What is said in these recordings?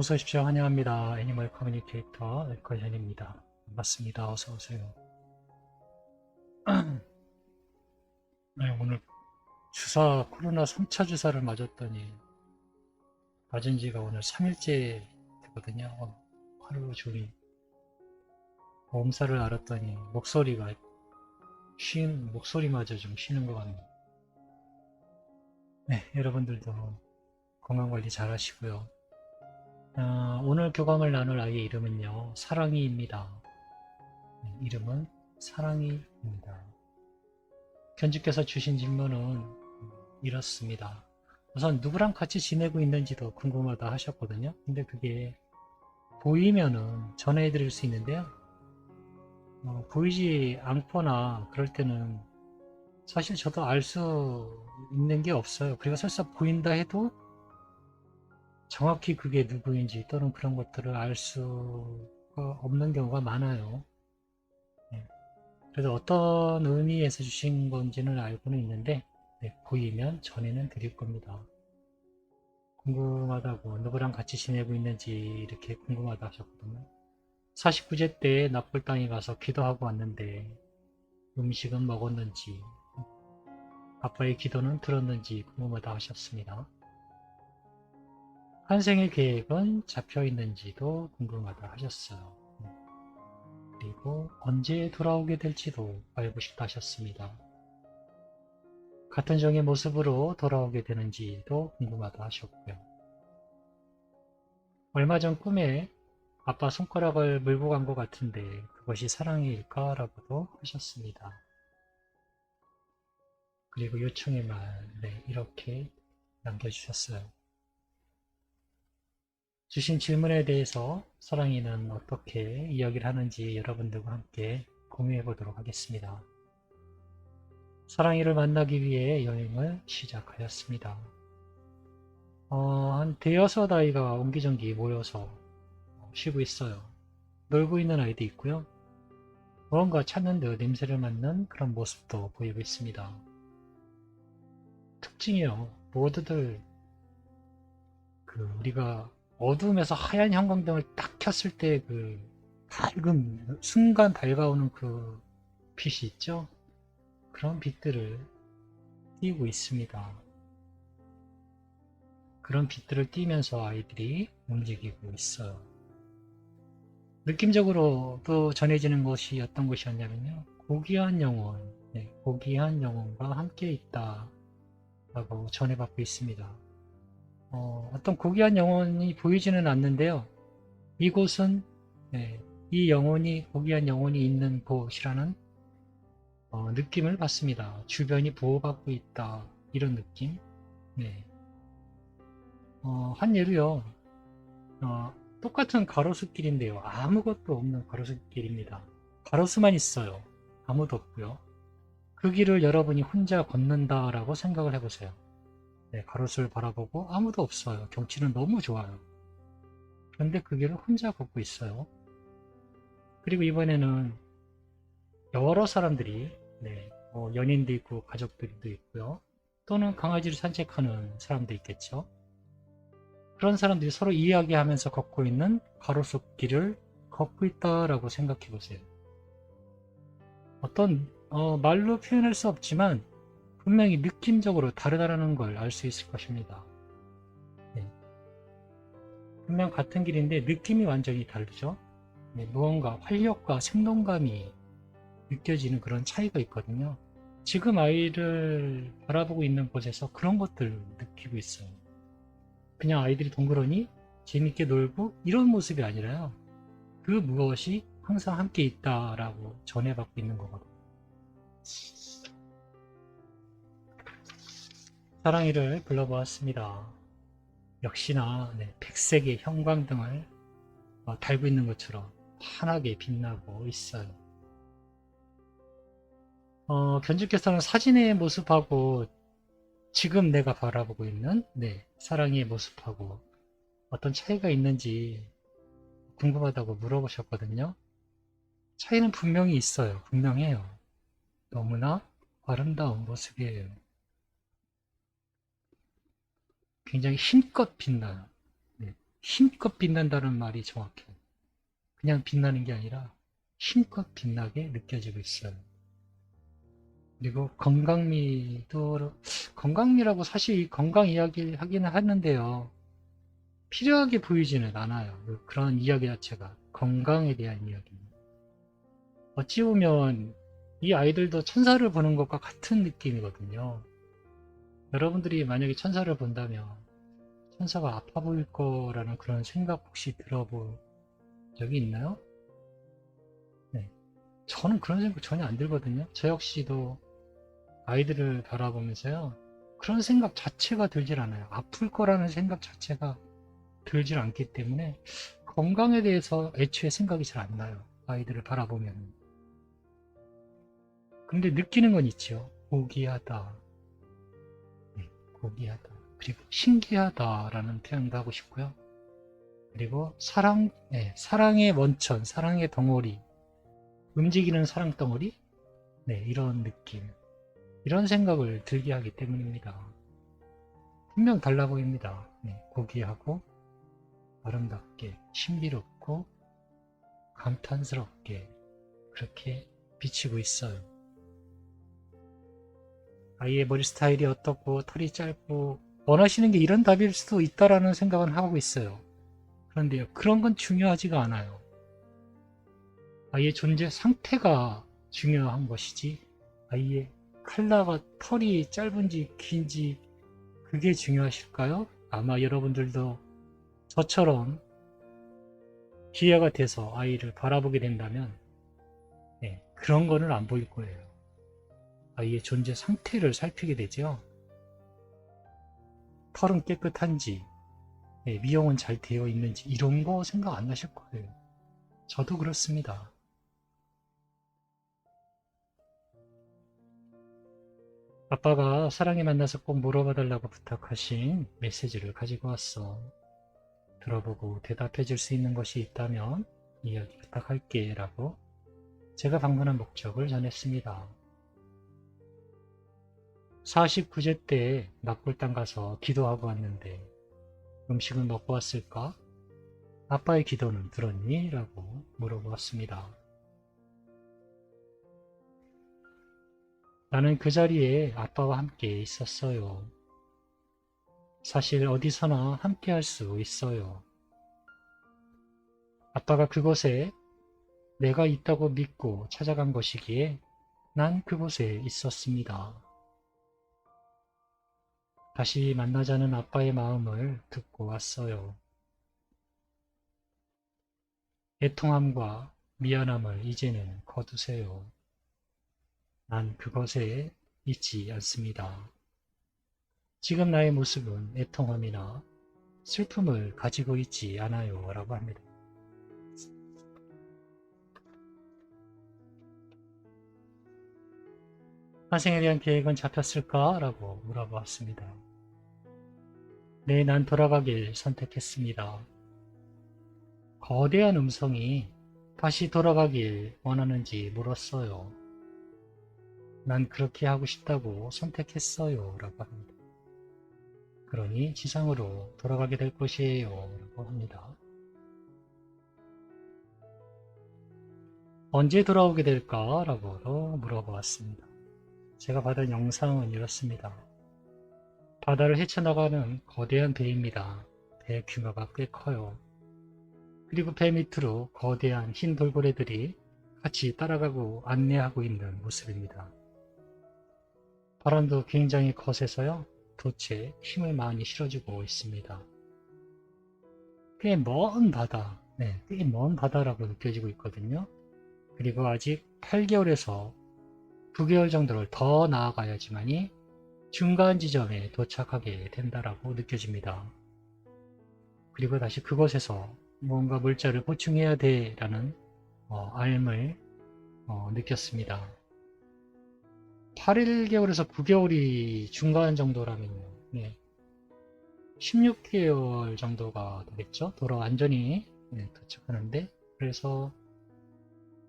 어서 오십시오. 환영합니다. 애니멀 커뮤니케이터 웰커션입니다. 반갑습니다. 어서 오세요. 네, 오늘 코로나 3차 주사를 맞은 지가 오늘 3일째 되거든요. 하루 종일 몸살을 앓았더니 목소리마저 좀 쉬는 것 같네요. 네, 여러분들도 건강관리 잘 하시고요. 오늘 교감을 나눌 아이의 이름은요, 사랑이입니다. 네, 이름은 사랑이입니다. 견주께서 주신 질문은 이렇습니다. 우선 누구랑 같이 지내고 있는지도 궁금하다 하셨거든요. 근데 그게 보이면은 전해드릴 수 있는데요. 보이지 않거나 그럴 때는 사실 저도 알 수 있는 게 없어요. 그리고 설사 보인다 해도 정확히 그게 누구인지 또는 그런 것들을 알 수가 없는 경우가 많아요. 네. 그래서 어떤 의미에서 주신 건지는 알고는 있는데, 네, 보이면 전해는 드릴 겁니다. 궁금하다고, 누구랑 같이 지내고 있는지 이렇게 궁금하다 하셨거든요. 49제 때 납골당에 가서 기도하고 왔는데 음식은 먹었는지, 아빠의 기도는 들었는지 궁금하다 하셨습니다. 환생의 계획은 잡혀 있는지도 궁금하다 하셨어요. 그리고 언제 돌아오게 될지도 알고 싶다 하셨습니다. 같은 종의 모습으로 돌아오게 되는지도 궁금하다 하셨고요. 얼마 전 꿈에 아빠 손가락을 물고 간 것 같은데 그것이 사랑일까? 라고도 하셨습니다. 그리고 요청의 말, 네, 이렇게 남겨주셨어요. 주신 질문에 대해서 사랑이는 어떻게 이야기를 하는지 여러분들과 함께 공유해 보도록 하겠습니다. 사랑이를 만나기 위해 여행을 시작하였습니다. 한 대여섯 아이가 옹기종기 모여서 쉬고 있어요. 놀고 있는 아이도 있고요. 무언가 찾는 듯 냄새를 맡는 그런 모습도 보이고 있습니다. 특징이요. 모두들 우리가 어두움에서 하얀 형광등을 딱 켰을 때 순간 밝아오는 그 빛이 있죠? 그런 빛들을 띄고 있습니다. 그런 빛들을 띠면서 아이들이 움직이고 있어요. 느낌적으로 또 전해지는 것이 어떤 것이었냐면요. 고귀한 영혼, 네, 고귀한 영혼과 함께 있다 라고 전해받고 있습니다. 어떤 고귀한 영혼이 보이지는 않는데요. 이곳은 네, 고귀한 영혼이 있는 곳이라는 느낌을 받습니다. 주변이 보호받고 있다 이런 느낌. 네. 한 예로요. 똑같은 가로수길인데요. 아무것도 없는 가로수길입니다. 가로수만 있어요. 아무도 없고요. 그 길을 여러분이 혼자 걷는다라고 생각을 해보세요. 네, 가로수를 바라보고 아무도 없어요. 경치는 너무 좋아요. 그런데 그 길을 혼자 걷고 있어요. 그리고 이번에는 여러 사람들이 연인도 있고 가족들도 있고요. 또는 강아지를 산책하는 사람도 있겠죠. 그런 사람들이 서로 이야기하면서 걷고 있는 가로수길을 걷고 있다라고 생각해 보세요. 말로 표현할 수 없지만 분명히 느낌적으로 다르다는 걸 알 수 있을 것입니다. 네. 분명 같은 길인데 느낌이 완전히 다르죠. 네, 무언가 활력과 생동감이 느껴지는 그런 차이가 있거든요. 지금 아이를 바라보고 있는 곳에서 그런 것들을 느끼고 있어요. 그냥 아이들이 덩그러니 재밌게 놀고 이런 모습이 아니라요. 그 무엇이 항상 함께 있다라고 전해받고 있는 거거든요. 사랑이를 불러보았습니다. 역시나 백색의 형광등을 달고 있는 것처럼 환하게 빛나고 있어요. 견주께서는 사진의 모습하고 지금 내가 바라보고 있는 사랑의 모습하고 어떤 차이가 있는지 궁금하다고 물어보셨거든요. 차이는 분명히 있어요. 분명해요. 너무나 아름다운 모습이에요. 굉장히 힘껏 빛나요. 네. 힘껏 빛난다는 말이 정확해요. 그냥 빛나는 게 아니라 힘껏 빛나게 느껴지고 있어요. 그리고 건강미라고 사실 건강 이야기 하기는 하는데요. 필요하게 보이지는 않아요. 그런 이야기 자체가 건강에 대한 이야기입니다. 어찌 보면 이 아이들도 천사를 보는 것과 같은 느낌이거든요. 여러분들이 만약에 천사를 본다면 천사가 아파 보일 거라는 그런 생각 혹시 들어본 적이 있나요? 네. 저는 그런 생각 전혀 안 들거든요. 저 역시도 아이들을 바라보면서요. 그런 생각 자체가 들질 않아요. 아플 거라는 생각 자체가 들질 않기 때문에 건강에 대해서 애초에 생각이 잘 안 나요. 아이들을 바라보면. 근데 느끼는 건 있죠. 고귀하다. 네, 고귀하다. 그리고 신기하다라는 표현도 하고 싶고요. 그리고 사랑의 원천, 사랑의 덩어리, 움직이는 사랑 덩어리? 네, 이런 느낌. 이런 생각을 들게 하기 때문입니다. 분명 달라 보입니다. 네, 고귀하고, 아름답게, 신비롭고, 감탄스럽게, 그렇게 비치고 있어요. 아이의 머리 스타일이 어떻고, 털이 짧고, 원하시는 게 이런 답일 수도 있다라는 생각은 하고 있어요. 그런데요, 그런 건 중요하지가 않아요. 아이의 존재 상태가 중요한 것이지, 아이의 컬러가 털이 짧은지 긴지 그게 중요하실까요? 아마 여러분들도 저처럼 기회가 돼서 아이를 바라보게 된다면 그런 거는 안 보일 거예요. 아이의 존재 상태를 살피게 되죠. 털은 깨끗한지, 미용은 잘 되어 있는지 이런 거 생각 안 나실 거예요. 저도 그렇습니다. 아빠가 사랑에 만나서 꼭 물어봐달라고 부탁하신 메시지를 가지고 왔어. 들어보고 대답해 줄 수 있는 것이 있다면 이야기 부탁할게 라고 제가 방문한 목적을 전했습니다. 49제 때 낙골당 가서 기도하고 왔는데 음식은 먹고 왔을까? 아빠의 기도는 들었니? 라고 물어보았습니다. 나는 그 자리에 아빠와 함께 있었어요. 사실 어디서나 함께 할 수 있어요. 아빠가 그곳에 내가 있다고 믿고 찾아간 것이기에 난 그곳에 있었습니다. 다시 만나자는 아빠의 마음을 듣고 왔어요. 애통함과 미안함을 이제는 거두세요. 난 그것에 있지 않습니다. 지금 나의 모습은 애통함이나 슬픔을 가지고 있지 않아요. 라고 합니다. 환생에 대한 계획은 잡혔을까? 라고 물어보았습니다. 네, 난 돌아가길 선택했습니다. 거대한 음성이 다시 돌아가길 원하는지 물었어요. 난 그렇게 하고 싶다고 선택했어요. 라고 합니다. 그러니 지상으로 돌아가게 될 것이에요. 라고 합니다. 언제 돌아오게 될까? 라고 물어보았습니다. 제가 받은 영상은 이렇습니다. 바다를 헤쳐나가는 거대한 배입니다. 배 규모가 꽤 커요. 그리고 배 밑으로 거대한 흰 돌고래들이 같이 따라가고 안내하고 있는 모습입니다. 바람도 굉장히 거세서요. 돛에 힘을 많이 실어주고 있습니다. 꽤 먼 바다, 꽤 먼 바다라고 느껴지고 있거든요. 그리고 아직 8개월에서 9개월 정도를 더 나아가야지만이 중간 지점에 도착하게 된다라고 느껴집니다. 그리고 다시 그곳에서 뭔가 물자를 보충해야 돼 라는 알을 느꼈습니다. 8개월에서 9개월이 중간 정도라면요. 16개월 정도가 되겠죠. 완전히 도착하는데 그래서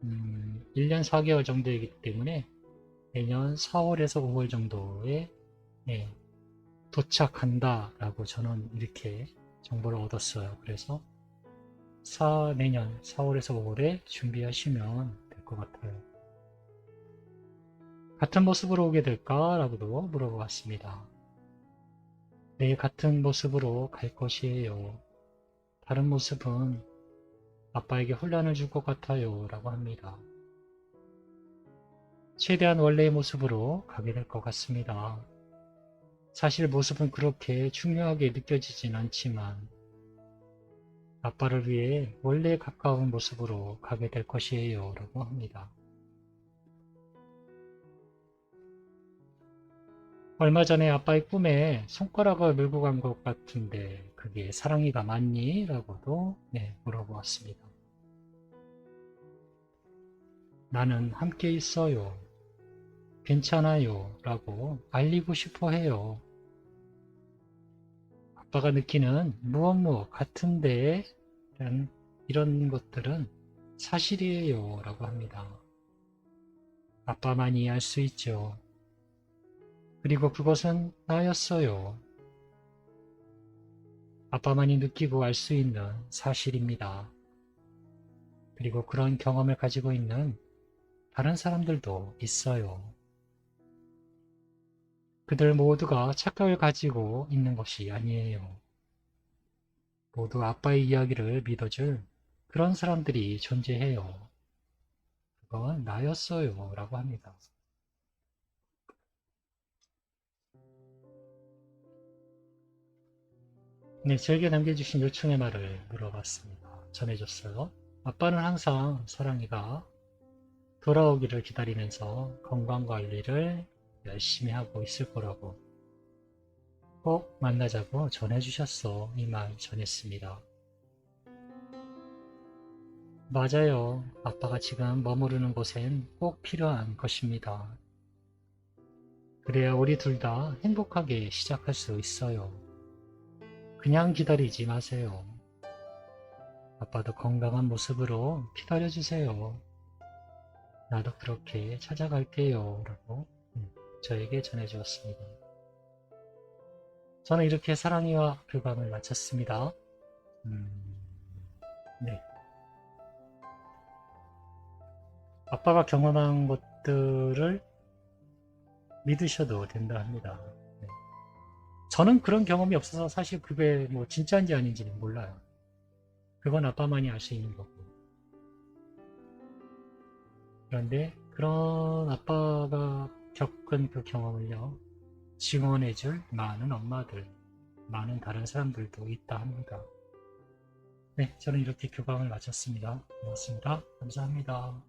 1년 4개월 정도이기 때문에 내년 4월에서 5월 정도에 도착한다 라고 저는 이렇게 정보를 얻었어요. 그래서 내년 4월에서 5월에 준비하시면 될 것 같아요. 같은 모습으로 오게 될까라고도 물어보았습니다. 네, 같은 모습으로 갈 것이에요. 다른 모습은 아빠에게 혼란을 줄 것 같아요. 라고 합니다. 최대한 원래의 모습으로 가게 될 것 같습니다. 사실 모습은 그렇게 중요하게 느껴지진 않지만 아빠를 위해 원래에 가까운 모습으로 가게 될 것이에요. 라고 합니다. 얼마 전에 아빠의 꿈에 손가락을 물고 간 것 같은데 그게 사랑이가 맞니? 라고도 물어보았습니다. 나는 함께 있어요. 괜찮아요. 라고 알리고 싶어 해요. 아빠가 느끼는 무엇 같은데 이런 것들은 사실이에요. 라고 합니다. 아빠만이 알 수 있죠. 그리고 그것은 나였어요. 아빠만이 느끼고 알 수 있는 사실입니다. 그리고 그런 경험을 가지고 있는 다른 사람들도 있어요. 그들 모두가 착각을 가지고 있는 것이 아니에요. 모두 아빠의 이야기를 믿어줄 그런 사람들이 존재해요. 그건 나였어요. 라고 합니다. 네, 저에게 남겨주신 요청의 말을 물어봤습니다. 전해줬어요. 아빠는 항상 사랑이가 돌아오기를 기다리면서 건강관리를 열심히 하고 있을 거라고 꼭 만나자고 전해주셨어. 이 말 전했습니다. 맞아요. 아빠가 지금 머무르는 곳엔 꼭 필요한 것입니다. 그래야 우리 둘 다 행복하게 시작할 수 있어요. 그냥 기다리지 마세요. 아빠도 건강한 모습으로 기다려주세요. 나도 그렇게 찾아갈게요. 라고 저에게 전해주었습니다. 저는 이렇게 사랑이와 교감을 마쳤습니다. 네. 아빠가 경험한 것들을 믿으셔도 된다 합니다. 네. 저는 그런 경험이 없어서 사실 그게 뭐 진짜인지 아닌지는 몰라요. 그건 아빠만이 알 수 있는 거고. 그런데 그런 아빠가 겪은 그 경험을요, 증언해줄 많은 엄마들, 많은 다른 사람들도 있다 합니다. 네, 저는 이렇게 교감을 마쳤습니다. 고맙습니다. 감사합니다.